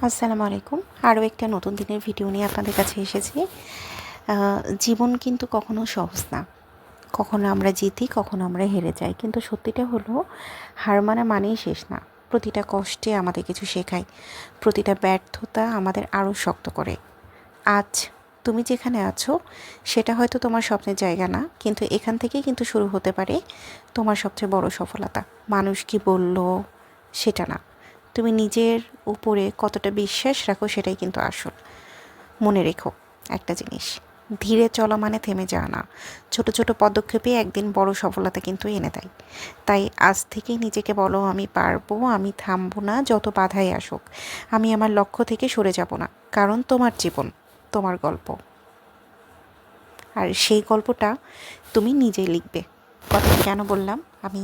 আসসালামু আলাইকুম। আরও একটা নতুন দিনের ভিডিও নিয়ে আপনাদের কাছে এসেছি। জীবন কিন্তু কখনো সহজ না। কখনো আমরা জিতি, কখনো আমরা হেরে যাই। কিন্তু সত্যিটা হলো, হার মানা মানেই শেষ না। প্রতিটা কষ্টে আমাদের কিছু শেখায়, প্রতিটা ব্যর্থতা আমাদের আরও শক্ত করে। আজ তুমি যেখানে আছো সেটা হয়তো তোমার স্বপ্নের জায়গা না, কিন্তু এখান থেকেই কিন্তু শুরু হতে পারে তোমার সবচেয়ে বড় সফলতা। মানুষ কি বলল সেটা না, তুমি নিজের উপরে কতটা বিশ্বাস রাখো সেটাই কিন্তু আসল। মনে রেখো একটা জিনিস, ধীরে চলা মানে থেমে যাওয়া না। ছোট ছোট পদক্ষেপে একদিন বড় সফলতা কিন্তু এনে দেয়। তাই আজ থেকেই নিজেকে বলো, আমি পারবো, আমি থামবো না যত বাধাই আসুক। আমি আমার লক্ষ্য থেকে সরে যাব না, কারণ তোমার জীবন, তোমার গল্প। আর সেই গল্পটা তুমি নিজেই লিখবে। কথাটা কেন বললাম, আমি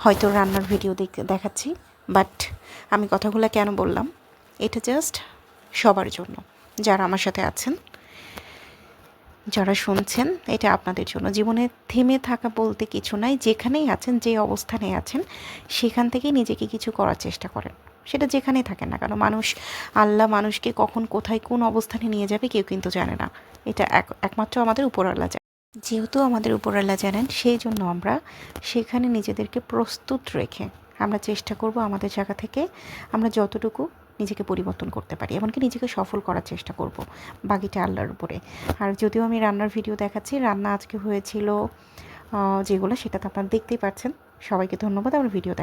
হয়তো রান্নার ভিডিও দেখাচ্ছি, বাট আমি কথাগুলো কেন বললাম, এটা জাস্ট সবার জন্য। যারা আমার সাথে আছেন, যারা শুনছেন, এটা আপনাদের জন্য। জীবনে থেমে থাকা বলতে কিছু নাই। যেখানেই আছেন, যে অবস্থানে আছেন, সেখান থেকেই নিজেকে কিছু করার চেষ্টা করেন। সেটা যেখানেই থাকেন না কেন। আল্লাহ মানুষকে কখন কোথায় কোন অবস্থানে নিয়ে যাবে কেউ কিন্তু জানে না। এটা একমাত্র আমাদের উপরওয়ালা জানে। যেহেতু আমাদের উপরওয়ালা জানেন, সেই জন্য আমরা সেখানে নিজেদেরকে প্রস্তুত রেখে আমরা চেষ্টা করব আমাদের জায়গা থেকে আমরা যতটুকু নিজেকে পরিবর্তন করতে পারি, এমনকি নিজেকে সফল করার চেষ্টা করব। বাকিটা আল্লাহর উপরে। আর যদিও আমি রান্নার ভিডিও দেখাচ্ছি, রান্না আজকে হয়েছিল যেগুলো, সেটা তো আপনারা দেখতেই পাচ্ছেন। সবাইকে ধন্যবাদ আমার ভিডিও